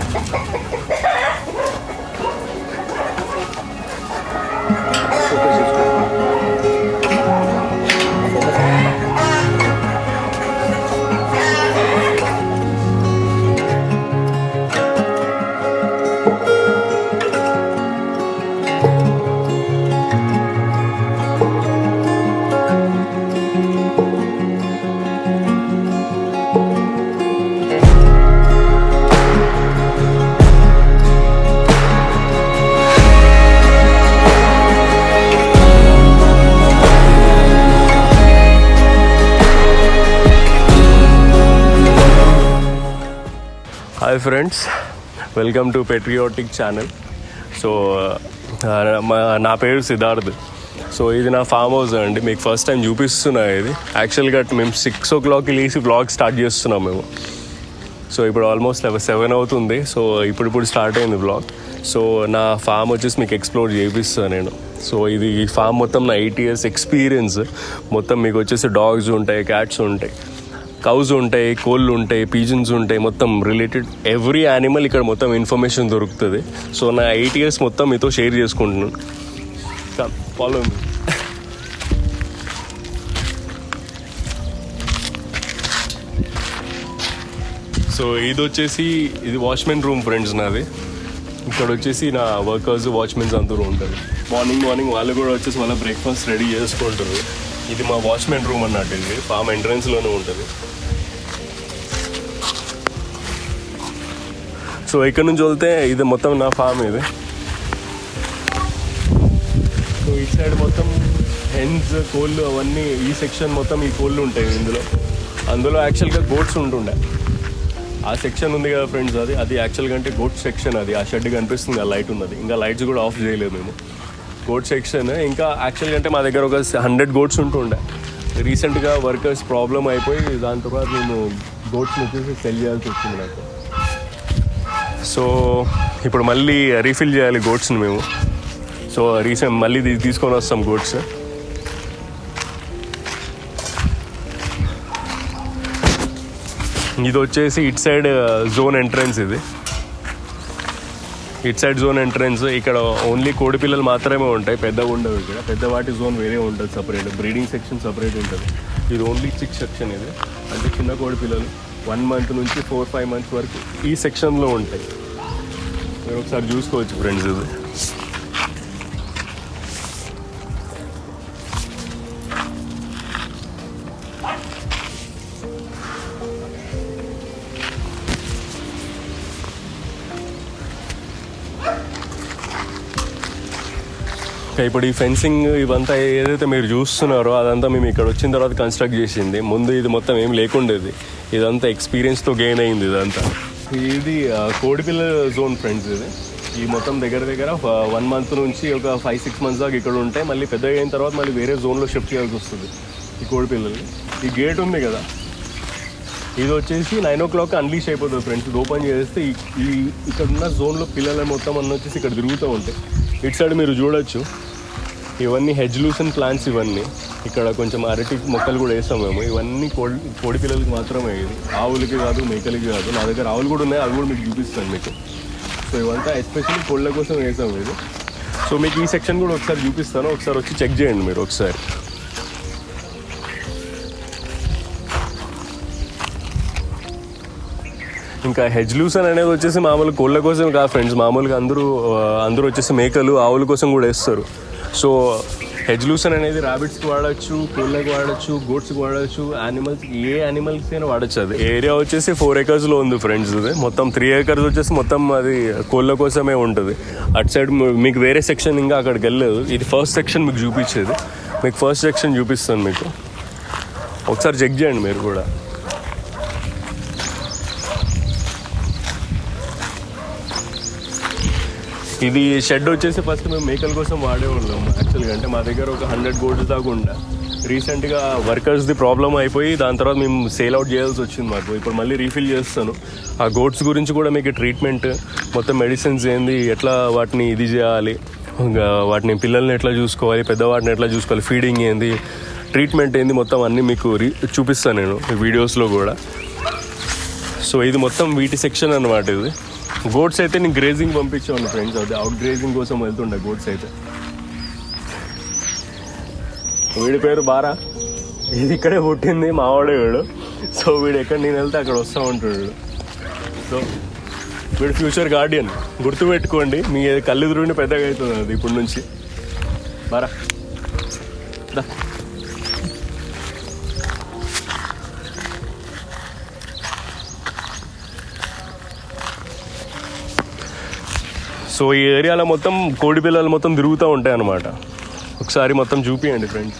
Hi friends, welcome to patriotic channel. So నా పేరు Siddharth. So ఇది నా ఫామ్ హౌస్ అండి. మీకు ఫస్ట్ టైం చూపిస్తున్నా. ఇది యాక్చువల్గా మేము 6 o'clock లేచి వ్లాగ్ స్టార్ట్ చేస్తున్నాం మేము. సో ఇప్పుడు ఆల్మోస్ట్ 7 అవుతుంది. సో ఇప్పుడు స్టార్ట్ అయింది వ్లాగ్. సో నా ఫామ్ వచ్చేసి మీకు ఎక్స్ప్లోర్ చేపిస్తాను నేను. సో ఇది ఈ ఫామ్ మొత్తం నా 8 years ఎక్స్పీరియన్స్. మొత్తం మీకు వచ్చేసి డాగ్స్ ఉంటాయి, క్యాట్స్ ఉంటాయి, కౌస్ ఉంటాయి, కోళ్ళు ఉంటాయి, పీజన్స్ ఉంటాయి, మొత్తం రిలేటెడ్ ఎవ్రీ యానిమల్ ఇక్కడ మొత్తం ఇన్ఫర్మేషన్ దొరుకుతుంది. సో నా 8 years మొత్తం మీతో షేర్ చేసుకుంటున్నాను. Follow me. సో ఇది వాచ్మెన్ రూమ్ ఫ్రెండ్స్ నాది. ఇక్కడ వచ్చేసి నా వర్కర్స్, వాచ్మెన్స్ అందరూ ఉంటారు. మార్నింగ్ వాళ్ళు కూడా వచ్చేసి వాళ్ళ బ్రేక్ఫాస్ట్ రెడీ చేసుకుంటారు. ఇది మా వాచ్మెన్ రూమ్ అన్నట్టు. ఇది ఫామ్ ఎంట్రన్స్లోనే ఉంటుంది. సో ఇక్కడ నుంచి వెళ్తే ఇది మొత్తం నా ఫామ్ ఇది. సో ఈ సైడ్ మొత్తం హెన్స్, కోళ్ళు అవన్నీ, ఈ సెక్షన్ మొత్తం ఈ కోళ్ళు ఉంటాయి అందులో యాక్చువల్గా గోట్స్ ఉంటుండే. ఆ సెక్షన్ ఉంది కదా ఫ్రెండ్స్, అది యాక్చువల్గా అంటే గోట్ సెక్షన్. అది ఆ షెడ్ కనిపిస్తుంది, ఆ లైట్ ఉన్నది. ఇంకా లైట్స్ కూడా ఆఫ్ చేయలేదు మేము. Goat section. ఇంకా యాక్చువల్గా అంటే మా దగ్గర ఒక 100 goats ఉంటుండే. రీసెంట్గా వర్కర్స్ ప్రాబ్లం అయిపోయి దాని తర్వాత మేము గోట్స్ని వచ్చేసి సెల్ చేయాల్సి వచ్చింది నాకు. సో ఇప్పుడు మళ్ళీ రీఫిల్ చేయాలి గోట్స్ని మేము. సో మళ్ళీ తీసుకొని వస్తాం గోట్స్. ఇది వచ్చేసి it side zone entrance. It side zone entrance. ఇక్కడ ఓన్లీ కోడి పిల్లలు మాత్రమే ఉంటాయి, పెద్దగా ఉండవు. ఇక్కడ పెద్దవాటి జోన్ వేరే ఉంటుంది, సపరేట్. బ్రీడింగ్ సెక్షన్ సపరేట్ ఉంటుంది. ఇది ఓన్లీ చిక్ సెక్షన్. ఇది అంటే చిన్న కోడి పిల్లలు 1 month నుంచి 4-5 months వరకు ఈ సెక్షన్లో ఉంటాయి. మీరు ఒకసారి చూసుకోవచ్చు ఫ్రెండ్స్. ఇది ఇప్పుడు ఈ ఫెన్సింగ్ ఇవంతా ఏదైతే మీరు చూస్తున్నారో అదంతా మేము ఇక్కడ వచ్చిన తర్వాత కన్స్ట్రక్ట్ చేసింది. ముందు ఇది మొత్తం ఏం లేకుండేది. ఇదంతా ఎక్స్పీరియన్స్తో గెయిన్ అయింది ఇదంతా. ఇది కోడిపిల్ల జోన్ ఫ్రెండ్స్. ఈ మొత్తం దగ్గర 1 month నుంచి ఒక 5-6 months దాకా ఇక్కడ ఉంటాయి. మళ్ళీ పెద్దగా అయిన తర్వాత మళ్ళీ వేరే జోన్లో షిఫ్ట్ చేయాల్సి వస్తుంది ఈ కోడిపిల్లల్ని. ఈ గేట్ ఉంది కదా, ఇది వచ్చేసి 9 o'clock అన్లీష్ అయిపోతుంది ఫ్రెండ్స్. ఇది ఓపెన్ చేస్తే ఇక్కడ ఉన్న జోన్లో పిల్లలు మొత్తం వచ్చేసి ఇక్కడ తిరుగుతూ ఉంటాయి. ఇటు సైడ్ మీరు చూడొచ్చు, ఇవన్నీ హెజ్లూసన్ ప్లాంట్స్. ఇవన్నీ ఇక్కడ కొంచెం అరటి మొక్కలు కూడా వేస్తాం మేము. ఇవన్నీ కోడి పిల్లలకి మాత్రమే. ఇది ఆవులకి కాదు, మేకలకి కాదు. నా దగ్గర ఆవులు కూడా ఉన్నాయి, అవి కూడా మీకు చూపిస్తాను మీకు. సో ఇవంతా ఎస్పెషల్లీ కోళ్ళ కోసం వేసాం ఇది. సో మీకు ఈ సెక్షన్ కూడా ఒకసారి చూపిస్తాను, ఒకసారి వచ్చి చెక్ చేయండి మీరు ఒకసారి. ఇంకా హెజ్లూసన్ అనేది వచ్చేసి మామూలు కోళ్ళ కోసం కాదు ఫ్రెండ్స్. మామూలుగా అందరూ వచ్చేసి మేకలు, ఆవుల కోసం కూడా వేస్తారు. సో హెజ్లూసన్ అనేది ర్యాబిట్స్కి వాడచ్చు, కోళ్ళకి వాడచ్చు, గోట్స్కి వాడచ్చు, ఏ యానిమల్స్కి అయినా వాడచ్చు. అది ఏరియా వచ్చేసి 4 acres ఉంది ఫ్రెండ్స్. ఇది మొత్తం 3 acres వచ్చేసి మొత్తం అది కోళ్ళ కోసమే ఉంటుంది. అటు సైడ్ మీకు వేరే సెక్షన్ ఇంకా అక్కడికి వెళ్ళలేదు. ఇది ఫస్ట్ సెక్షన్ మీకు చూపించేది. మీకు ఫస్ట్ సెక్షన్ చూపిస్తాను మీకు, ఒకసారి చెక్ చేయండి మీరు కూడా. ఇది షెడ్ వచ్చేసి ఫస్ట్ మేము మేకల కోసం వాడేవాళ్ళం యాక్చువల్గా. అంటే మా దగ్గర ఒక 100 goats దాకా ఉండే. రీసెంట్గా వర్కర్స్ది ప్రాబ్లం అయిపోయి దాని తర్వాత మేము సేల్ అవుట్ చేయాల్సి వచ్చింది మాకు. ఇప్పుడు మళ్ళీ రీఫిల్ చేస్తాను. ఆ గోట్స్ గురించి కూడా మీకు ట్రీట్మెంట్, మొత్తం మెడిసిన్స్ ఏంది, ఎట్లా వాటిని ఇది చేయాలి, వాటిని పిల్లల్ని ఎట్లా చూసుకోవాలి, పెద్దవాటిని ఎట్లా చూసుకోవాలి, ఫీడింగ్ ఏంది, ట్రీట్మెంట్ ఏంది, మొత్తం అన్నీ మీకు చూపిస్తాను నేను ఈ వీడియోస్లో కూడా. సో ఇది మొత్తం వీటి సెక్షన్ అనమాట. ఇది గోడ్స్ అయితే నేను గ్రేజింగ్ పంపించాను ఫ్రెండ్స్, అది అవుట్ గ్రేజింగ్ కోసం వెళ్తుండే గోడ్స్ అయితే. వీడి పేరు బారా, ఇది ఇక్కడే పుట్టింది, మావాడే వీడు. సో వీడు ఎక్కడ నేను వెళ్తే అక్కడ వస్తూ ఉంటాడు. సో వీడు ఫ్యూచర్ గార్డియన్, గుర్తుపెట్టుకోండి. మీ కళ్ళెదురుండి పెద్దగా అవుతుంది అది ఇప్పటి నుంచి. బారా దా. సో ఈ ఏరియాలో మొత్తం కోడి పిల్లలు మొత్తం తిరుగుతూ ఉంటాయి అన్నమాట. ఒకసారి మొత్తం చూపియండి ఫ్రెండ్స్.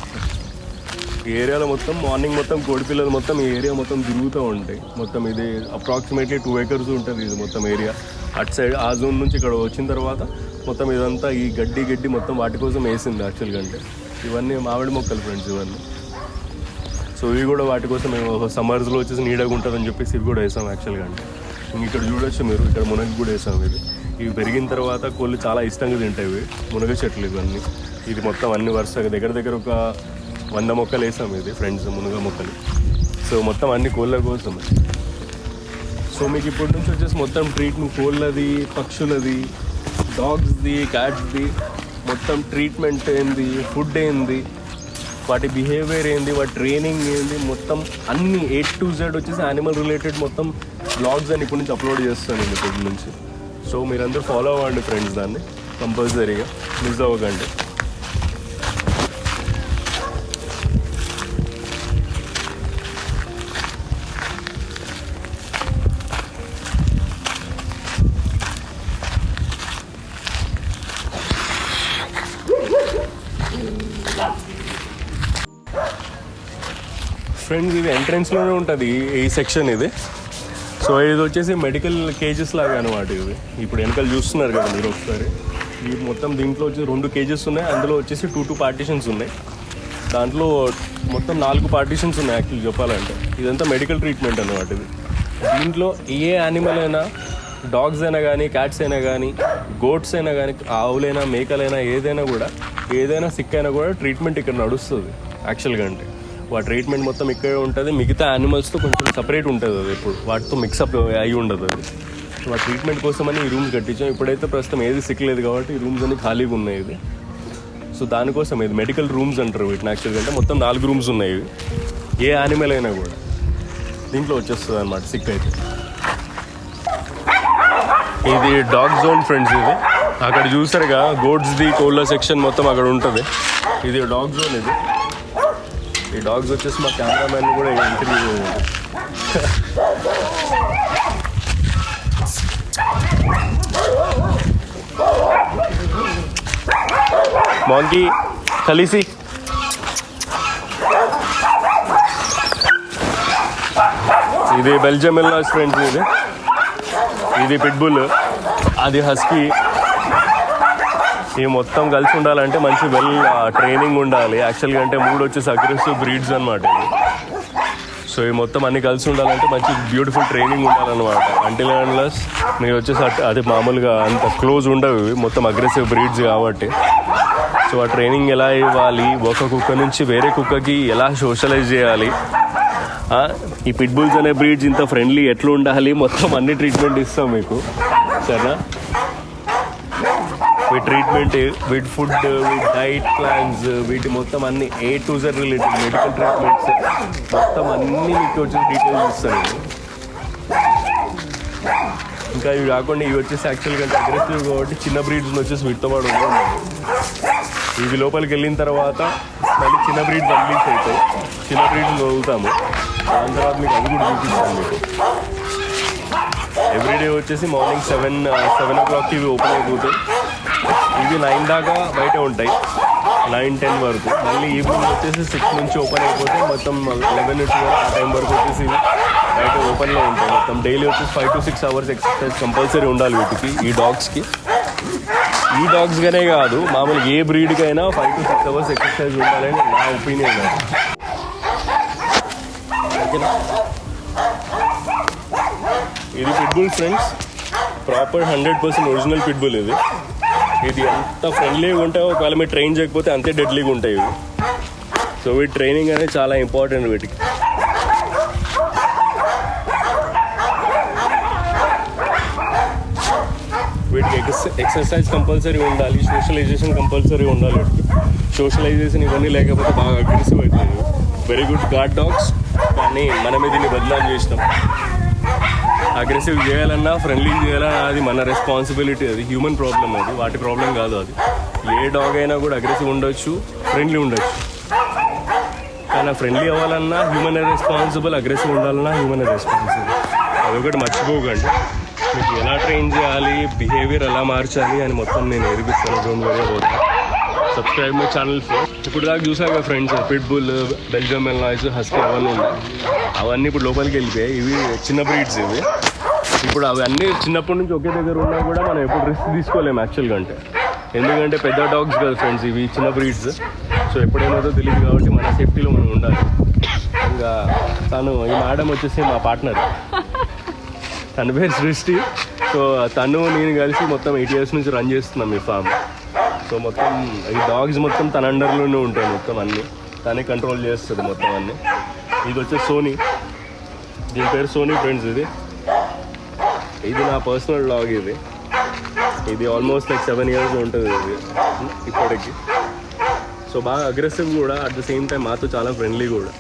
ఈ ఏరియాలో మొత్తం మార్నింగ్ మొత్తం కోడి పిల్లలు మొత్తం ఈ ఏరియా మొత్తం తిరుగుతూ ఉంటాయి. మొత్తం ఇది అప్రాక్సిమేట్లీ 2 acres ఉంటుంది ఇది మొత్తం ఏరియా. అటు సైడ్ ఆ జోన్ నుంచి ఇక్కడ వచ్చిన తర్వాత మొత్తం ఇదంతా ఈ గడ్డి మొత్తం వాటి కోసం వేసింది యాక్చువల్గా. అంటే ఇవన్నీ మామిడి మొక్కలు ఫ్రెండ్స్ ఇవన్నీ. సో ఇవి కూడా వాటి కోసం మేము సమ్మర్స్లో వచ్చేసి నీడగా ఉంటుందని చెప్పేసి ఇవి కూడా వేసాం యాక్చువల్గా. అంటే ఇక్కడ చూడొచ్చు మీరు, ఇక్కడ మునగ కూడా వేసాం. ఇవి పెరిగిన తర్వాత కోళ్ళు చాలా ఇష్టంగా తింటాయి. ఇవి మునగ చెట్లు ఇవన్నీ. ఇది మొత్తం అన్ని వరుసగా దగ్గర ఒక 100 మొక్కలు వేసాం ఇది ఫ్రెండ్స్, మునగ మొక్కలు. సో మొత్తం అన్ని కోళ్ళ కోసం. సో మీకు ఇప్పటి నుంచి వచ్చేసి మొత్తం ట్రీట్మెంట్ కోళ్ళది, పక్షులది, డాగ్స్ది, క్యాట్స్ది మొత్తం ట్రీట్మెంట్ ఏంది, ఫుడ్ ఏంది, వాటి బిహేవియర్ ఏంది, వాటి ట్రైనింగ్ ఏంది, మొత్తం అన్ని A to Z వచ్చేసి యానిమల్ రిలేటెడ్ మొత్తం బ్లాగ్స్ అని ఇప్పటి నుంచి అప్లోడ్ చేస్తాను నేను ఇప్పటి నుంచి. సో మీరందరూ ఫాలో అవ్వండి ఫ్రెండ్స్, దాన్ని కంపల్సరీగా మిస్ అవ్వకండి. ఫ్రెండ్స్ ఇది ఎంట్రన్స్లోనే ఉంటుంది ఈ సెక్షన్ ఇది. సో ఇది వచ్చేసి మెడికల్ కేజెస్ లాగా అనమాట. ఇది ఇప్పుడు వెనకాల చూస్తున్నారు కదా మీరు ఒకసారి. ఈ మొత్తం దీంట్లో వచ్చి 2 cages ఉన్నాయి. అందులో వచ్చేసి 2 partitions ఉన్నాయి. దాంట్లో మొత్తం 4 partitions ఉన్నాయి యాక్చువల్లీ చెప్పాలంటే. ఇదంతా మెడికల్ ట్రీట్మెంట్ అనమాట ఇది. దీంట్లో ఏ యానిమల్ అయినా, డాగ్స్ అయినా కానీ, క్యాట్స్ అయినా కానీ, గోట్స్ అయినా కానీ, ఆవులైనా, మేకలైనా, ఏదైనా సిక్ అయినా కూడా ట్రీట్మెంట్ ఇక్కడ నడుస్తుంది యాక్చువల్గా. అంటే వాటి ట్రీట్మెంట్ మొత్తం ఇక్కడే ఉంటుంది. మిగతా యానిమల్స్తో కొంచెం సపరేట్ ఉంటుంది అది, ఇప్పుడు వాటితో మిక్సప్ అయి ఉండదు అది. సో ఆ ట్రీట్మెంట్ కోసమని ఈ రూమ్స్ కట్టించాం. ఇప్పుడైతే ప్రస్తుతం ఏది సిక్కలేదు కాబట్టి ఈ రూమ్స్ అన్ని ఖాళీగా ఉన్నాయి ఇది. సో దానికోసం ఇది మెడికల్ రూమ్స్ అంటారు వీటిని యాక్చువల్గా. అంటే మొత్తం 4 rooms ఉన్నాయి ఇవి. ఏ యానిమల్ అయినా కూడా దీంట్లో వచ్చేస్తుంది అనమాట సిక్ అయితే. ఇది డాగ్ జోన్ ఫ్రెండ్స్. ఇది అక్కడ చూసారుగా గోడ్స్ది, కోళ్ళ సెక్షన్ మొత్తం అక్కడ ఉంటుంది. ఇది డాగ్ జోన్. ఇది ఈ డాగ్స్ వచ్చేసి మా కెమెరామ్యాన్ కూడా ఇంటర్వ్యూ. మాంకీ కలిసి ఇది బెల్జియం మెల్నాస్ ఫ్రెండ్స్. ఇది పిట్బుల్, అది హస్కీ. ఇవి మొత్తం కలిసి ఉండాలంటే మంచి ట్రైనింగ్ ఉండాలి యాక్చువల్గా. అంటే 3 వచ్చేసి అగ్రెసివ్ బ్రీడ్స్ అనమాట ఇవి. సో ఇవి మొత్తం అన్ని కలిసి ఉండాలంటే మంచి బ్యూటిఫుల్ ట్రైనింగ్ ఉండాలన్నమాట. అంటిల్ అన్లెస్ మీరు వచ్చేసి అది మామూలుగా అంత క్లోజ్ ఉండవు. ఇవి మొత్తం అగ్రెసివ్ బ్రీడ్స్ కాబట్టి. సో ఆ ట్రైనింగ్ ఎలా ఇవ్వాలి, ఒక కుక్క నుంచి వేరే కుక్కకి ఎలా సోషలైజ్ చేయాలి, ఈ పిట్బుల్స్ అనే బ్రీడ్స్ ఇంత ఫ్రెండ్లీ ఎట్లా ఉండాలి, మొత్తం అన్ని ట్రీట్మెంట్ ఇస్తాం మీకు సరేనా. వీటి ట్రీట్మెంట్, వీటి ఫుడ్, వీటి డైట్ ప్లాన్స్, వీటి మొత్తం అన్ని A to Z related medical treatments మొత్తం అన్నీ మీకు వచ్చి డీటెయిల్స్ ఇస్తాను. ఇంకా ఇవి కాకుండా ఇవి వచ్చేసి యాక్చువల్గా అంటే అగ్రెసివ్ కాబట్టి చిన్న బ్రీడ్స్ వచ్చేసి వీటితో పాటు ఉన్నాయి. ఇవి లోపలికి వెళ్ళిన తర్వాత మళ్ళీ చిన్న బ్రీడ్స్ రిలీజ్ అవుతాయి. చిన్న బ్రీడ్స్ వదులుతాము. దాని తర్వాత మీకు అది కూడా చూపిస్తాను మీకు. ఎవ్రీడే వచ్చేసి మార్నింగ్ 7 o'clock ఇవి ఓపెన్ అయిపోతాయి. ఇవి 9 దాకా బయట ఉంటాయి, 9-10 వరకు. మళ్ళీ ఈవినింగ్ వచ్చేసి 6 నుంచి ఓపెన్ అయిపోతే మొత్తం 11 to 12 ఆ టైం వరకు వచ్చేసి బయట ఓపెన్లో ఉంటాయి. మొత్తం డైలీ వచ్చేసి 5 to 6 hours ఎక్సర్సైజ్ కంపల్సరీ ఉండాలి వీటికి, ఈ డాగ్స్కి. ఈ డాగ్స్గానే కాదు, మామూలు ఏ బ్రీడ్కైనా 5 to 6 hours ఎక్సర్సైజ్ ఉండాలని నా ఒపీనియన్. ఇది pitbull friends, proper 100% original pitbull. ఇది ఎంత ఫ్రెండ్లీగా ఉంటాయో ఒకవేళ మీరు ట్రైన్ చేయకపోతే అంతే డెడ్లీగా ఉంటాయి ఇవి. సో వీటి ట్రైనింగ్ అనేది చాలా ఇంపార్టెంట్ వీటికి. వీటికి ఎక్సర్సైజ్ కంపల్సరీ ఉండాలి, సోషలైజేషన్ కంపల్సరీ ఉండాలి. సోషలైజేషన్ ఇవన్నీ లేకపోతే బాగా అగ్రెసివ్ అవుతుంది. వెరీ గుడ్ గార్డ్ డాగ్స్, కానీ మనమే దీన్ని బదనాం చేసినాం. అగ్రెసివ్ చేయాలన్నా ఫ్రెండ్లీ చేయాలన్నా అది మన రెస్పాన్సిబిలిటీ, అది హ్యూమన్ ప్రాబ్లం, అది వాటి ప్రాబ్లం కాదు. అది ఏ డాగ్ అయినా కూడా అగ్రెసివ్ ఉండొచ్చు, ఫ్రెండ్లీ ఉండొచ్చు. కానీ ఫ్రెండ్లీ అవ్వాలన్నా హ్యూమన్ రెస్పాన్సిబుల్, అగ్రెసివ్ ఉండాలన్నా హ్యూమన్ రెస్పాన్సిబుల్. అదొకటి మర్చిపోకండి. మీకు ఎలా ట్రైన్ చేయాలి, బిహేవియర్ ఎలా మార్చాలి అని మొత్తం నేను నేర్పిస్తాను. Don't worry about that. Subscribe my channel friends. ఇప్పుడు దాకా చూసాక ఫ్రెండ్స్, పిట్బుల్, బెల్జియం మెల్నాయిస్, హస్కీ అవన్నీ ఉన్నాయి. అవన్నీ ఇప్పుడు లోపలికి వెళ్ళిపోయాయి. ఇవి చిన్న బ్రీడ్స్ ఇవి. ఇప్పుడు అవన్నీ చిన్నప్పటి నుంచి ఒకే దగ్గర ఉన్నా కూడా మనం ఎప్పుడు రిస్క్ తీసుకోలేము యాక్చువల్గా. ఎందుకంటే పెద్ద డాగ్స్ కదా ఫ్రెండ్స్, ఇవి చిన్న బ్రీడ్స్. సో ఎప్పుడేమవుతుందో తెలియదు కాబట్టి మన సేఫ్టీలో మనం ఉండాలి. ఇంకా ఈ మేడం వచ్చేసి మా పార్ట్నర్, తన పేరు సృష్టి. సో నేను కలిసి మొత్తం 8 years నుంచి రన్ చేస్తున్నాం ఈ ఫామ్. సో మొత్తం ఈ డాగ్స్ మొత్తం తన అండర్లోనే ఉంటాయి, మొత్తం అన్నీ తనే కంట్రోల్ చేస్తుంది మొత్తం అన్నీ. ఇది వచ్చేసి సోనీ, దీని పేరు సోనీ ఫ్రెండ్స్. ఇది నా పర్సనల్ డాగ్. ఇది ఆల్మోస్ట్ లైక్ 7 years ఉంటుంది ఇది ఇప్పటికి. సో బాగా అగ్రెసివ్ కూడా, అట్ ద సేమ్ టైం మాతో చాలా ఫ్రెండ్లీ కూడా.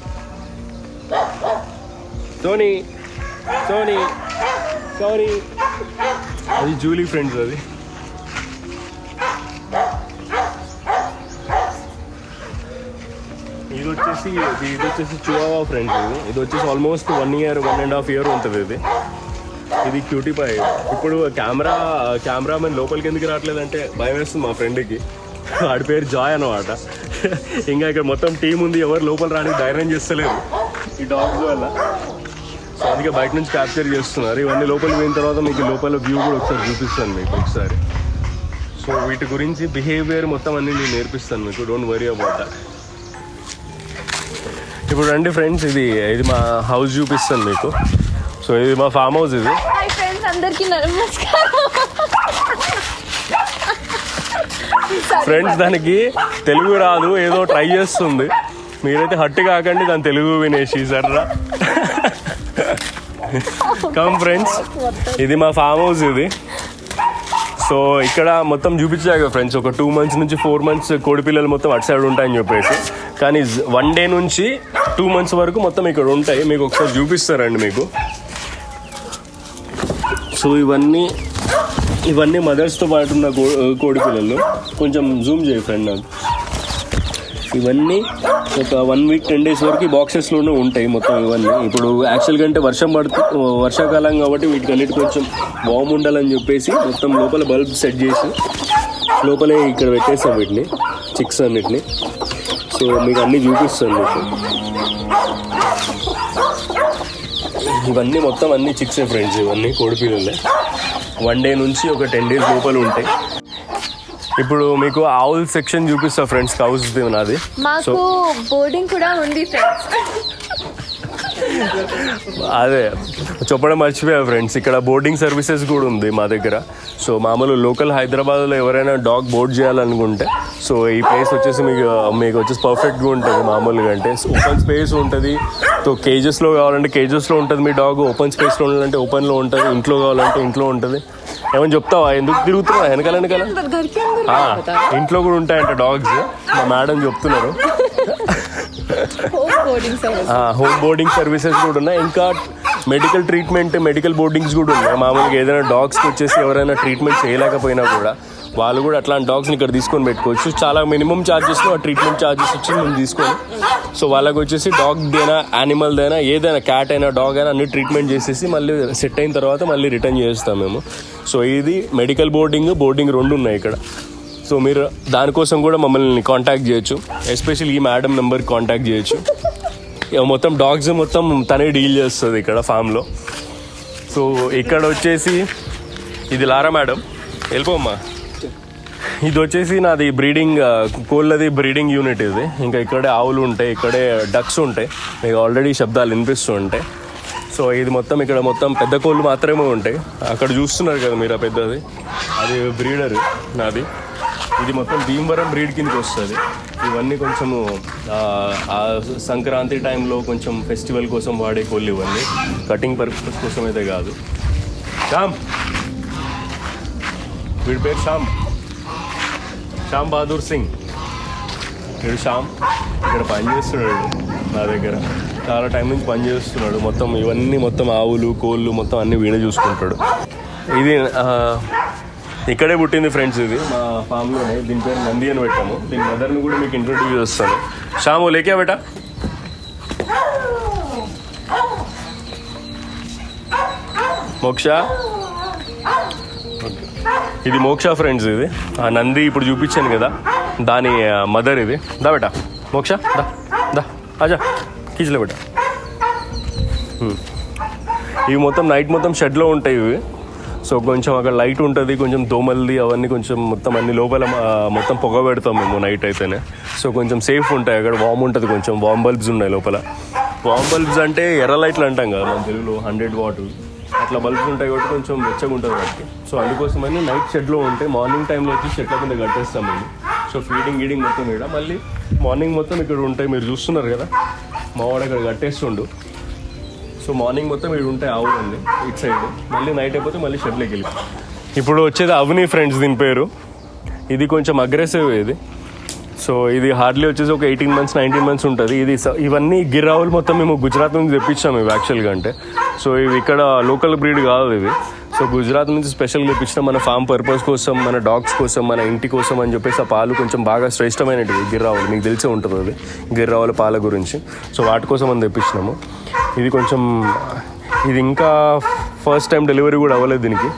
సోనీ సోనీ సోనీ అది జూలీ ఫ్రెండ్స్. ఇది వచ్చేసి చివావా ఫ్రెండ్స్. ఇది వచ్చేసి ఆల్మోస్ట్ 1 year 1.5 year ఉంటుంది. ఇది క్యూటీ పై. ఇప్పుడు కెమెరామెన్ లోపలికి ఎందుకు రావట్లేదంటే భయం వేస్తుంది మా ఫ్రెండ్కి. వాడి పేరు జాయ్ అన్నమాట. ఇంకా ఇక్కడ మొత్తం టీం ఉంది, ఎవరు లోపల రానికి ధైర్యం చేస్తలేరు ఈ డాగ్స్ వల్ల. సో అందుకే బయట నుంచి క్యాప్చర్ చేస్తున్నారు. ఇవన్నీ లోపలికి పోయిన తర్వాత మీకు లోపల వ్యూ కూడా ఒకసారి చూపిస్తాను మీకు ఒకసారి. సో వీటి గురించి బిహేవియర్ మొత్తం అన్నీ నేను నేర్పిస్తాను మీకు. Don't worry about that. ఇప్పుడు రండి ఫ్రెండ్స్, ఇది మా హౌస్ చూపిస్తాను మీకు. సో ఇది మా ఫామ్ హౌస్. ఇది ఫ్రెండ్స్, దానికి తెలుగు రాదు, ఏదో ట్రై చేస్తుంది. మీరైతే హట్టు కాకండి దాని తెలుగు వినేసి సర్రా. కమ్ ఫ్రెండ్స్, ఇది మా ఫామ్ హౌస్. సో ఇక్కడ మొత్తం చూపించాక ఫ్రెండ్స్, ఒక 2 months నుంచి 4 months కోడి పిల్లలు మొత్తం అటు సైడ్ ఉంటాయని చెప్పేసి. కానీ 1 day నుంచి 2 months వరకు మొత్తం ఇక్కడ ఉంటాయి. మీకు ఒకసారి చూపిస్తారండి మీకు. సో ఇవన్నీ మదర్స్తో పాటు ఉన్న కోడి పిల్లలు. కొంచెం జూమ్ చేయ ఫ్రెండ్ నాకు. ఇవన్నీ ఒక 1 week 10 days వరకు బాక్సెస్లోనే ఉంటాయి మొత్తం ఇవన్నీ. ఇప్పుడు యాక్చువల్గా అంటే వర్షాకాలం కాబట్టి వీటికి అన్నిటి కొంచెం వామ్ ఉండాలని చెప్పేసి మొత్తం లోపల బల్బ్ సెట్ చేసి లోపలే ఇక్కడ పెట్టేస్తాం వీటిని, చిక్స్ అన్నిటిని. సో మీకు అన్నీ చూపిస్తాను మీకు. ఇవన్నీ మొత్తం అన్ని చిక్సే ఫ్రెండ్స్, ఇవన్నీ కోడిపిల్లలే. 1 day నుంచి ఒక 10 days లోపల ఉంటాయి. ఇప్పుడు మీకు ఆవుల్ సెక్షన్ చూపిస్తా ఫ్రెండ్స్, కౌస్ నాది. మాకు బోర్డింగ్ కూడా ఉంది ఫ్రెండ్స్. అదే చెప్పడం మర్చిపోయా ఫ్రెండ్స్, ఇక్కడ బోర్డింగ్ సర్వీసెస్ కూడా ఉంది మా దగ్గర. సో మామూలు లోకల్ హైదరాబాద్లో ఎవరైనా డాగ్ బోర్డ్ చేయాలనుకుంటే సో ఈ ప్లేస్ వచ్చేసి మీకు వచ్చేసి పర్ఫెక్ట్గా ఉంటుంది. మామూలుగా అంటే ఓపెన్ స్పేస్ ఉంటుంది. సో కేజెస్లో కావాలంటే కేజెస్లో ఉంటుంది మీ డాగ్, ఓపెన్ స్పేస్లో ఉండాలంటే ఓపెన్లో ఉంటుంది, ఇంట్లో కావాలంటే ఇంట్లో ఉంటుంది. ఏమని చెప్తావా, ఎందుకు తిరుగుతున్నావా వెనకాల? ఇంట్లో కూడా ఉంటాయంట డాగ్స్, మా మేడం చెప్తున్నారు. హోమ్ బోర్డింగ్ సర్వీసెస్ కూడా ఉన్నాయి. ఇంకా మెడికల్ బోర్డింగ్స్ కూడా ఉన్నాయి. మామూలుగా ఏదైనా డాగ్స్కి వచ్చేసి ఎవరైనా ట్రీట్మెంట్ చేయలేకపోయినా కూడా వాళ్ళు కూడా అట్లాంటి డాగ్స్ని ఇక్కడ తీసుకొని పెట్టుకోవచ్చు. చాలా మినిమం ఛార్జెస్లో ఆ ట్రీట్మెంట్ ఛార్జెస్ వచ్చి మేము తీసుకొని సో వాళ్ళకి వచ్చేసి డాగ్దైనా యానిమల్దైనా ఏదైనా క్యాట్ అయినా డాగ్ అయినా అన్ని ట్రీట్మెంట్ చేసేసి మళ్ళీ సెట్ అయిన తర్వాత మళ్ళీ రిటర్న్ చేస్తాం మేము. సో ఇది మెడికల్ బోర్డింగ్ 2 ఉన్నాయి ఇక్కడ. సో మీరు దానికోసం కూడా మమ్మల్ని కాంటాక్ట్ చేయొచ్చు. ఎస్పెషల్లీ ఈ మేడం నెంబర్కి కాంటాక్ట్ చేయొచ్చు. మొత్తం డాగ్స్ మొత్తం తనే డీల్ చేస్తుంది ఇక్కడ ఫామ్లో. సో ఇక్కడ వచ్చేసి ఇది లారా మేడం, వెళ్ళిపోమ్మా. ఇది వచ్చేసి నాది బ్రీడింగ్ కోళ్ళది బ్రీడింగ్ యూనిట్ ఇది. ఇంకా ఇక్కడే ఆవులు ఉంటాయి, ఇక్కడే డక్స్ ఉంటాయి, మీకు ఆల్రెడీ శబ్దాలు వినిపిస్తూ ఉంటాయి. సో ఇది మొత్తం ఇక్కడ మొత్తం పెద్ద కోళ్ళు మాత్రమే ఉంటాయి. అక్కడ చూస్తున్నారు కదా మీరు ఆ పెద్దది, అది బ్రీడర్ నాది. ఇది మొత్తం భీమవరం బ్రీడ్ కిందకి వస్తుంది. ఇవన్నీ కొంచెము సంక్రాంతి టైంలో కొంచెం ఫెస్టివల్ కోసం వాడే కోళ్ళు ఇవన్నీ, కటింగ్ పర్పస్ కోసం అయితే కాదు. వీడి పేరు శ్యామ్ బహదూర్ సింగ్. వీడు శ్యామ్ ఇక్కడ పనిచేస్తున్నాడు నా దగ్గర, చాలా టైం నుంచి పనిచేస్తున్నాడు. మొత్తం ఇవన్నీ మొత్తం ఆవులు కోళ్ళు మొత్తం అన్నీ వీడే చూసుకుంటాడు. ఇది ఇక్కడే పుట్టింది ఫ్రెండ్స్, ఇది మా ఫామ్లోనే. దీని పేరు నంది అని పెట్టాము. దీని మదర్ని కూడా మీకు ఇంట్రొడ్యూస్ చేస్తాను. శ్యాము లేకే బేటా. మోక్ష, ఇది మోక్ష ఫ్రెండ్స్. ఇది ఆ నంది ఇప్పుడు చూపించాను కదా, దాని మదర్ ఇది. దా బేటా మోక్ష, దా దా ఆజా కీచులే బేటా. ఇవి మొత్తం నైట్ మొత్తం షెడ్లో ఉంటాయి ఇవి. సో కొంచెం అక్కడ లైట్ ఉంటుంది, కొంచెం దోమల్ది అవన్నీ కొంచెం మొత్తం అన్ని లోపల మొత్తం పొగ పెడతాం మేము నైట్ అయితేనే. సో కొంచెం సేఫ్ ఉంటాయి అక్కడ. వామ్ ఉంటుంది, కొంచెం వామ్ బల్బ్స్ ఉన్నాయి లోపల. వామ్ బల్బ్స్ అంటే ఎర్ర లైట్లు అంటాం కదా మన తెలుగులో, 100 వాట్ అట్లా బల్బ్స్ ఉంటాయి కాబట్టి కొంచెం వెచ్చగా ఉంటుంది వాటికి. సో అందుకోసమని నైట్ షెడ్లో ఉంటే మార్నింగ్ టైంలో వచ్చి షెడ్ల కింద కట్టేస్తాం మేము. సో ఫీడింగ్ మొత్తం ఇక్కడ, మళ్ళీ మార్నింగ్ మొత్తం ఇక్కడ ఉంటాయి. మీరు చూస్తున్నారు కదా మా వాడు అక్కడ కట్టేస్తుండు. సో మార్నింగ్ మొత్తం ఇక్కడ ఉంటాయి ఆవులండి ఇటు సైడ్. మళ్ళీ నైట్ అయిపోతే మళ్ళీ షెడ్లోకి వెళ్ళి. ఇప్పుడు వచ్చేది అవని ఫ్రెండ్స్ దీని పేరు. ఇది కొంచెం అగ్రెసివ్ ఇది. సో ఇది హార్డ్లీ వచ్చేసి ఒక 18 months 19 months ఉంటుంది. ఇది ఇవన్నీ గిర్రావులు మొత్తం మేము గుజరాత్ నుంచి తెప్పించాము ఇవి యాక్చువల్గా అంటే. సో ఇవి ఇక్కడ లోకల్ బ్రీడ్ కాదు ఇవి. సో గుజరాత్ నుంచి స్పెషల్గా తెప్పించిన మన ఫామ్ పర్పస్ కోసం, మన డాగ్స్ కోసం, మన ఇంటి కోసం అని చెప్పేసి ఆ పాలు కొంచెం బాగా శ్రేష్టమైనవి గిర్రావులు. మీకు తెలిసే ఉంటుంది అది గిర్రావుల పాల గురించి. సో వాటి కోసం అని తెప్పించినాము. ఇది కొంచెం ఇది ఇంకా ఫస్ట్ టైం డెలివరీ కూడా అవ్వలేదు దీనికి.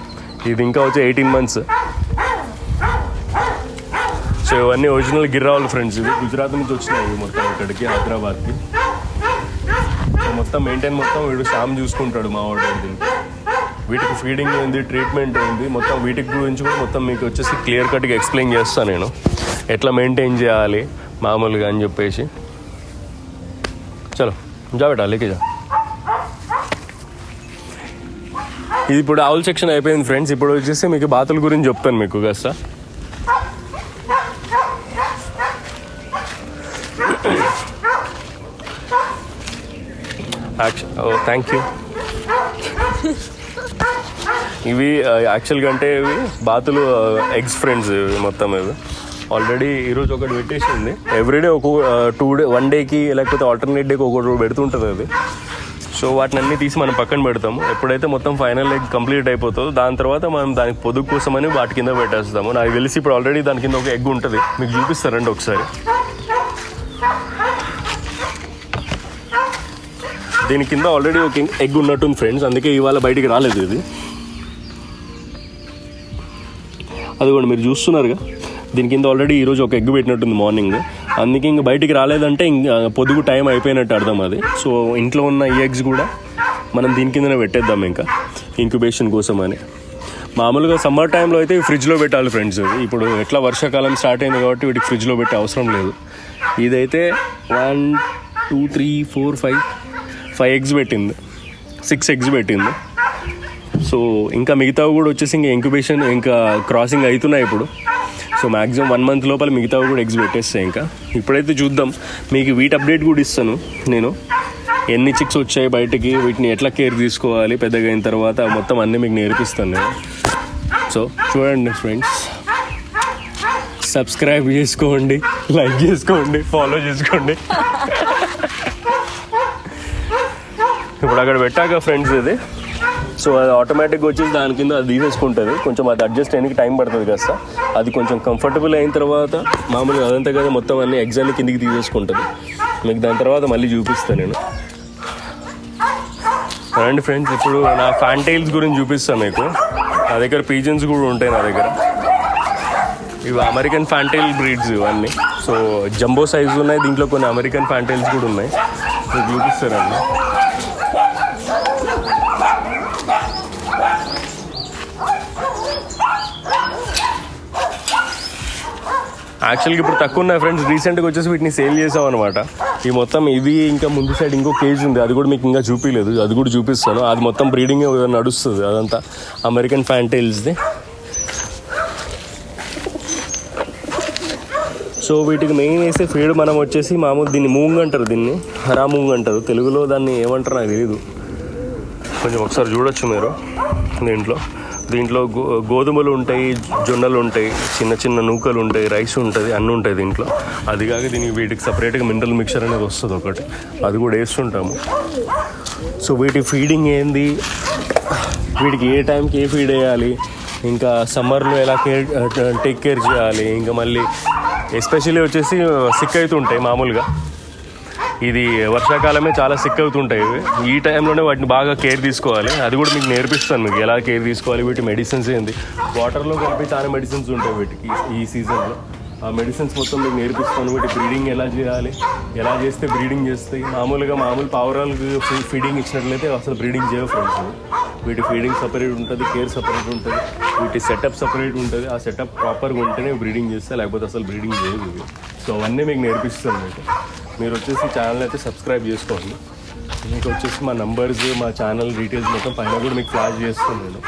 ఇది ఇంకా వచ్చి 18 months. సో ఇవన్నీ ఒరిజినల్ గిర్రావులు ఫ్రెండ్స్. ఇది గుజరాత్ నుంచి వచ్చినాయి మొత్తం ఇక్కడికి హైదరాబాద్కి. సో మొత్తం మెయింటైన్ మొత్తం వీడు శ్యామ్ చూసుకుంటాడు మా వాడు. దీనికి వీటికి ఫీడింగ్ ఏంది, ట్రీట్మెంట్ ఏంది, మొత్తం వీటికి గురించి కూడా మొత్తం మీకు వచ్చేసి క్లియర్ కట్గా ఎక్స్ప్లెయిన్ చేస్తాను నేను, ఎట్లా మెయింటైన్ చేయాలి మామూలుగా అని చెప్పేసి. చలో జా బేటా లేకే జా. ఇది ఇప్పుడు ఆవుల్ సెక్షన్ అయిపోయింది ఫ్రెండ్స్. ఇప్పుడు వచ్చేసి మీకు బాతుల గురించి చెప్తాను మీకు కాస్త. Thank you. ఇవి యాక్చువల్గా అంటే ఇవి బాతులు ఎగ్స్ ఫ్రెండ్స్. ఇవి మొత్తం ఇవి ఆల్రెడీ ఈరోజు ఒకటి పెట్టేసింది. ఎవ్రీడే ఒక 1 డేకి లేకపోతే ఆల్టర్నేట్ డేకి ఒకటి పెడుతుంటుంది అది. సో వాటిని అన్నీ తీసి మనం పక్కన పెడతాము. ఎప్పుడైతే మొత్తం ఫైనల్ ఎగ్ కంప్లీట్ అయిపోతుందో దాని తర్వాత మనం దానికి పొదుగు కోసమని వాటి కింద పెట్టేస్తాము. నాకు తెలిసి ఇప్పుడు ఆల్రెడీ దాని కింద ఒక ఎగ్ ఉంటుంది, మీకు చూపిస్తారండి ఒకసారి. దీని కింద ఆల్రెడీ ఒక ఎగ్ ఉన్నట్టుంది ఫ్రెండ్స్, అందుకే ఇవాళ బయటికి రాలేదు ఇది. అది కూడా మీరు చూస్తున్నారుగా, దీని కింద ఆల్రెడీ ఈరోజు ఒక ఎగ్ పెట్టినట్టుంది మార్నింగ్. అందుకే ఇంక బయటికి రాలేదంటే ఇంకా పొదుగు టైం అయిపోయినట్టు అర్థం అది. సో ఇంట్లో ఉన్న ఈ ఎగ్స్ కూడా మనం దీని కిందనే పెట్టేద్దాం ఇంకా ఇంక్యుబేషన్ కోసం అని. మామూలుగా సమ్మర్ టైంలో అయితే ఫ్రిడ్జ్లో పెట్టాలి ఫ్రెండ్స్. ఇప్పుడు ఎట్లా వర్షాకాలం స్టార్ట్ అయింది కాబట్టి వీటికి ఫ్రిడ్జ్లో పెట్టే అవసరం లేదు. ఇదైతే 1 2 3 4 5 eggs పెట్టింది, 6 eggs పెట్టింది. సో ఇంకా మిగతావి కూడా వచ్చేసి ఇంకా ఇంక్యుబేషన్ ఇంకా క్రాసింగ్ అవుతున్నాయి ఇప్పుడు. సో మ్యాక్సిమం 1 month లోపల మిగతావి కూడా ఎగ్స్ పెట్టేస్తాయి. ఇంకా ఇప్పుడైతే చూద్దాం, మీకు వీటి అప్డేట్ కూడా ఇస్తాను నేను. ఎన్ని చిక్స్ వచ్చాయి బయటికి, వీటిని ఎట్లా కేర్ తీసుకోవాలి పెద్దగా అయిన తర్వాత మొత్తం అన్నీ మీకు నేర్పిస్తాను నేను. సో చూడండి ఫ్రెండ్స్, సబ్స్క్రైబ్ చేసుకోండి, లైక్ చేసుకోండి, ఫాలో చేసుకోండి. ఇప్పుడు అక్కడ పెట్టాక ఫ్రెండ్స్ ఇది, సో అది ఆటోమేటిక్గా వచ్చేసి దాని కింద అది తీసేసుకుంటుంది. కొంచెం అది అడ్జస్ట్ అయ్యడానికి టైం పడుతుంది కదా. అది కొంచెం కంఫర్టబుల్ అయిన తర్వాత మామూలుగా అదంతా కదా మొత్తం అన్ని ఎగ్స్ అన్ని కిందికి తీసేసుకుంటుంది. మీకు దాని తర్వాత మళ్ళీ చూపిస్తాను నేను. రండి ఫ్రెండ్స్, ఇప్పుడు నా ఫ్యాంటైల్స్ గురించి చూపిస్తాను మీకు. నా దగ్గర పీజన్స్ కూడా ఉంటాయి నా దగ్గర. ఇవి అమెరికన్ ఫ్యాంటైల్ బ్రీడ్స్ ఇవన్నీ. సో జంబో సైజు ఉన్నాయి, దీంట్లో కొన్ని అమెరికన్ ఫ్యాంటైల్స్ కూడా ఉన్నాయి, మీకు చూపిస్తారండి. యాక్చువల్గా ఇప్పుడు తక్కువ ఉన్నాయి ఫ్రెండ్స్. రీసెంట్గా వచ్చేసి వీటిని సేల్ చేసాం అనమాట. ఈ మొత్తం ఇది ఇంకా ముందు సైడ్ ఇంకో కేజ్ ఉంది, అది కూడా మీకు ఇంకా చూపించలేదు, అది కూడా చూపిస్తాను. అది మొత్తం బ్రీడింగ్ నడుస్తుంది, అదంతా అమెరికన్ ఫ్యాంటైల్స్ది. సో వీటికి మెయిన్ వేసే ఫీడ్ మనం వచ్చేసి మామూలు దీన్ని మూంగ్ అంటారు, దీన్ని హరా మూంగ్ అంటారు. తెలుగులో దాన్ని ఏమంటారు నాకు తెలియదు, కొంచెం ఒకసారి చూడొచ్చు మీరు దీంట్లో. దీంట్లో గోధుమలు ఉంటాయి, జొన్నలు ఉంటాయి, చిన్న చిన్న నూకలు ఉంటాయి, రైస్ ఉంటుంది, అన్నీ ఉంటాయి దీంట్లో. అది కాక దీనికి వీటికి సపరేట్గా మినరల్ మిక్చర్ అనేది వస్తుంది ఒకటి, అది కూడా వేస్తుంటాము. సో వీటి ఫీడింగ్ ఏంది, వీటికి ఏ టైంకి ఏ ఫీడ్ వేయాలి, ఇంకా సమ్మర్లో ఎలా టేక్ కేర్ చేయాలి, ఇంకా మళ్ళీ ఎస్పెషల్లీ వచ్చేసి సిక్ అవుతుంటాయి మామూలుగా. ఇది వర్షాకాలమే చాలా సిక్ అవుతుంటాయి ఇవి. ఈ టైంలోనే వాటిని బాగా కేర్ తీసుకోవాలి. అది కూడా మీకు నేర్పిస్తాను, మీకు ఎలా కేర్ తీసుకోవాలి, వీటి మెడిసిన్స్ ఏంది. వాటర్లో కలిపి చాలా మెడిసిన్స్ ఉంటాయి వీటికి ఈ సీజన్లో. ఆ మెడిసిన్స్ మొత్తం మీకు నేర్పిస్తాను. వీటి బ్రీడింగ్ ఎలా చేయాలి, ఎలా చేస్తే బ్రీడింగ్ చేస్తాయి. మామూలు పావురాలకు ఫీడింగ్ ఇచ్చినట్లయితే అసలు బ్రీడింగ్ చేయవు ఫ్రెండ్స్. వీటి ఫీడింగ్ సపరేట్ ఉంటుంది, కేర్ సపరేట్ ఉంటుంది, వీటి సెటప్ సపరేట్ ఉంటుంది. ఆ సెటప్ ప్రాపర్గా ఉంటేనే బ్రీడింగ్ చేస్తే, లేకపోతే అసలు బ్రీడింగ్ చేయదు ఇవి. సో అవన్నీ మీకు నేర్పిస్తాను. మీరు వచ్చేసి ఛానల్ అయితే సబ్స్క్రైబ్ చేసుకోండి. మీకు వచ్చేసి మా నంబర్స్, మా ఛానల్ డీటెయిల్స్ మొత్తం పైన కూడా మీకు ఫ్లాష్ చేస్తాను నేను.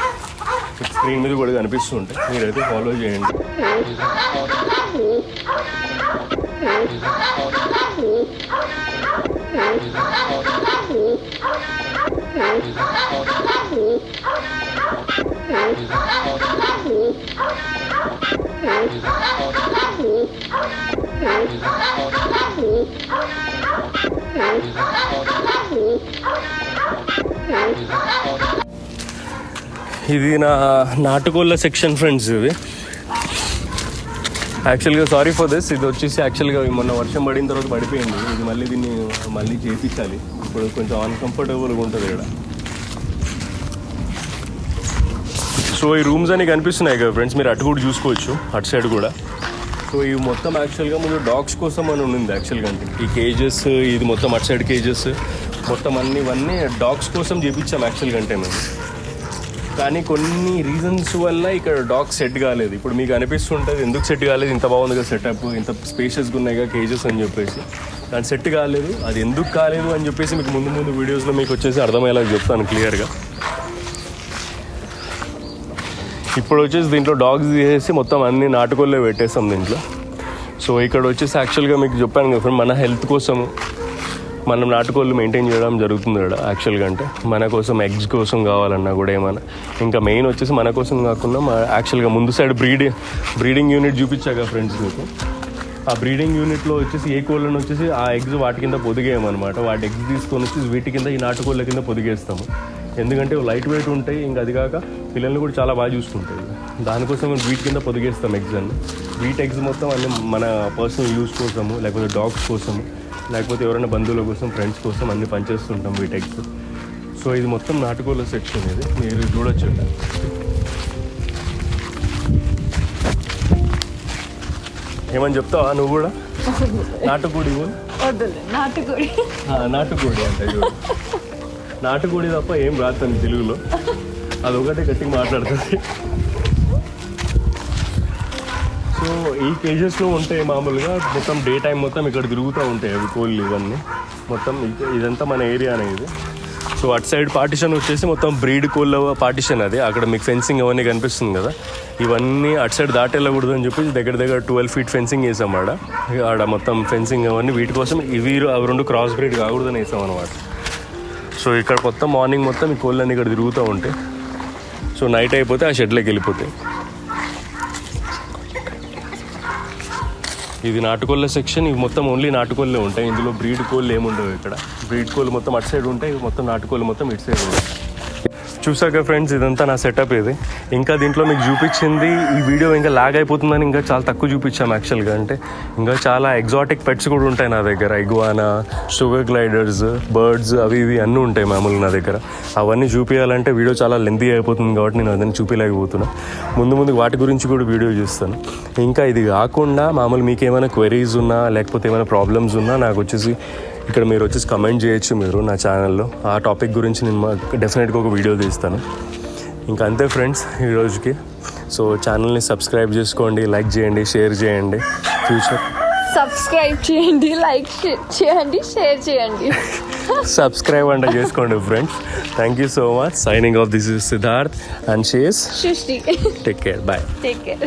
స్క్రీన్ మీద కూడా కనిపిస్తూ ఉంటాయి, మీరైతే ఫాలో చేయండి. ఇది నా నాటుకోళ్ళ సెక్షన్ ఫ్రెండ్స్. ఇది యాక్చువల్గా సారీ ఫర్ దిస్. ఇది వచ్చేసి యాక్చువల్గా మొన్న వర్షం పడిన తర్వాత పడిపోయింది. ఇది దీన్ని మళ్ళీ చేయించాలి. ఇప్పుడు కొంచెం అన్కంఫర్టబుల్గా ఉంటుంది ఇక్కడ. సో ఈ రూమ్స్ అని కనిపిస్తున్నాయి కదా ఫ్రెండ్స్, మీరు అటు కూడా చూసుకోవచ్చు, అటు సైడ్ కూడా. సో ఇవి మొత్తం యాక్చువల్గా ముందు డాగ్స్ కోసం అని ఉండింది యాక్చువల్గా. అంటే ఈ కేజెస్, ఇది మొత్తం అటు సైడ్ కేజెస్ మొత్తం ఇవన్నీ డాగ్స్ కోసం చేయించాం యాక్చువల్గా. అంటే మేము కానీ కొన్ని రీజన్స్ వల్ల ఇక్కడ డాగ్స్ సెట్ కాలేదు. ఇప్పుడు మీకు అనిపిస్తుంటుంది ఎందుకు సెట్ కాలేదు, ఇంత బాగుంది కదా సెటప్, ఇంత స్పేషియస్గా ఉన్నాయి కదా కేజెస్ అని చెప్పేసి. కానీ సెట్ కాలేదు. అది ఎందుకు కాలేదు అని చెప్పేసి మీకు ముందు వీడియోస్లో మీకు వచ్చేసి అర్థమయ్యేలా చెప్తాను క్లియర్గా. ఇప్పుడు వచ్చేసి దీంట్లో డాగ్స్ తీసేసి మొత్తం అన్ని నాటుకోళ్ళే పెట్టేస్తాం దీంట్లో. సో ఇక్కడ వచ్చేసి యాక్చువల్గా మీకు చెప్పాను కదా ఫ్రెండ్, మన హెల్త్ కోసం మనం నాటుకోళ్ళు మెయింటైన్ చేయడం జరుగుతుంది ఇక్కడ యాక్చువల్గా. అంటే మన కోసం ఎగ్స్ కోసం కావాలన్నా కూడా ఏమైనా, ఇంకా మెయిన్ వచ్చేసి మన కోసం కాకుండా యాక్చువల్గా ముందు సైడ్ బ్రీడింగ్ యూనిట్ చూపించాక ఫ్రెండ్స్ మీకు. ఆ బ్రీడింగ్ యూనిట్లో వచ్చేసి ఏ కోళ్ళను వచ్చేసి ఆ ఎగ్స్ వాటి కింద పొదిగేయమన్నమాట. వాటి ఎగ్స్ తీసుకొని వచ్చేసి వీటి కింద ఈ నాటుకోళ్ళ కింద పొదిగేస్తాము. ఎందుకంటే లైట్ వెయిట్ ఉంటాయి, ఇంకా అది కాక పిల్లల్ని కూడా చాలా బాగా చూసుకుంటాయి. దానికోసం వీటి కింద పొదిగేస్తాం ఎగ్స్ అన్ని. వీటి ఎగ్స్ మొత్తం అన్ని మన పర్సనల్ యూస్ కోసము, లేకపోతే డాగ్స్ కోసము, లేకపోతే ఎవరైనా బంధువుల కోసం, ఫ్రెండ్స్ కోసం అన్ని పనిచేస్తుంటాం వీటి ఎగ్స్. సో ఇది మొత్తం నాటుకోళ్ళ సెక్షన్. ఇది మీరు చూడొచ్చు. ఏమని చెప్తావా నువ్వు కూడా? నాటుకోడి నాటుకోడి అంటే చూడు. నాటుకోడి తప్ప ఏం రాదు తను తెలుగులో, అదొకటే గట్టిగా మాట్లాడుతుంది. సో ఈ కేజెస్లో ఉంటాయి మామూలుగా. మొత్తం డే టైం మొత్తం ఇక్కడ తిరుగుతూ ఉంటాయి అవి కోళ్ళు ఇవన్నీ. మొత్తం ఇదంతా మన ఏరియా అనేది. సో అటు సైడ్ పార్టిషన్ వచ్చేసి మొత్తం బ్రీడ్ కోళ్ళ పార్టిషన్ అది. అక్కడ మీకు ఫెన్సింగ్ అవన్నీ కనిపిస్తుంది కదా, ఇవన్నీ అటు సైడ్ దాటెళ్ళకూడదు అని చెప్పి దగ్గర 12 feet ఫెన్సింగ్ వేసాం ఆడ మొత్తం ఫెన్సింగ్ అవన్నీ. వీటి కోసం అవి రెండు క్రాస్ బ్రీడ్ కాకూడదని వేసాం అనమాట. సో ఇక్కడ మొత్తం మార్నింగ్ మొత్తం ఈ కోళ్ళన్నీ ఇక్కడ తిరుగుతూ ఉంటాయి. సో నైట్ అయిపోతే ఆ షెడ్లోకి వెళ్ళిపోతాయి. ఇది నాటుకోళ్ళ సెక్షన్. ఇవి మొత్తం ఓన్లీ నాటుకోళ్ళే ఉంటాయి. ఇందులో బ్రీడ్ కోళ్ళు ఏముండవు ఇక్కడ. బ్రీడ్ కోళ్ళు మొత్తం అటు సైడ్ ఉంటాయి, మొత్తం నాటుకోళ్ళు మొత్తం ఇటు సైడ్ ఉంటాయి. చూసాక ఫ్రెండ్స్, ఇదంతా నా సెటప్ ఇది. ఇంకా దీంట్లో మీకు చూపించింది ఈ వీడియో ఇంకా లాగ్ అయిపోతుందని ఇంకా చాలా తక్కువ చూపించాం యాక్చువల్గా. అంటే ఇంకా చాలా ఎగ్జాటిక్ పెట్స్ కూడా ఉంటాయి నా దగ్గర. ఇగ్వానా, షుగర్ గ్లైడర్స్, బర్డ్స్ అవి ఇవి అన్నీ ఉంటాయి మామూలుగా నా దగ్గర. అవన్నీ చూపించాలంటే వీడియో చాలా లెంతీ అయిపోతుంది కాబట్టి నేను అదని చూపించలేకపోతున్నా. ముందు వాటి గురించి కూడా వీడియో చేస్తాను. ఇంకా ఇది కాకుండా మామూలు మీకు ఏమైనా క్వెరీస్ ఉన్నా, లేకపోతే ఏమైనా ప్రాబ్లమ్స్ ఉన్నా నాకు వచ్చేసి ఇక్కడ మీరు వచ్చేసి కమెంట్ చేయొచ్చు మీరు నా ఛానల్లో. ఆ టాపిక్ గురించి నేను డెఫినెట్గా ఒక వీడియో తీస్తాను. ఇంకా అంతే ఫ్రెండ్స్ ఈరోజుకి. సో ఛానల్ని సబ్స్క్రైబ్ చేసుకోండి, లైక్ చేయండి, షేర్ చేయండి. ఫ్యూచర్ సబ్స్క్రైబ్ చేయండి, లైక్ చేయండి, షేర్ చేయండి. సబ్స్క్రైబ్ అంటే చేసుకోండి friends. Thank you so much. Signing off. This is Siddharth and she is Srishti. Take care. Bye. Take care.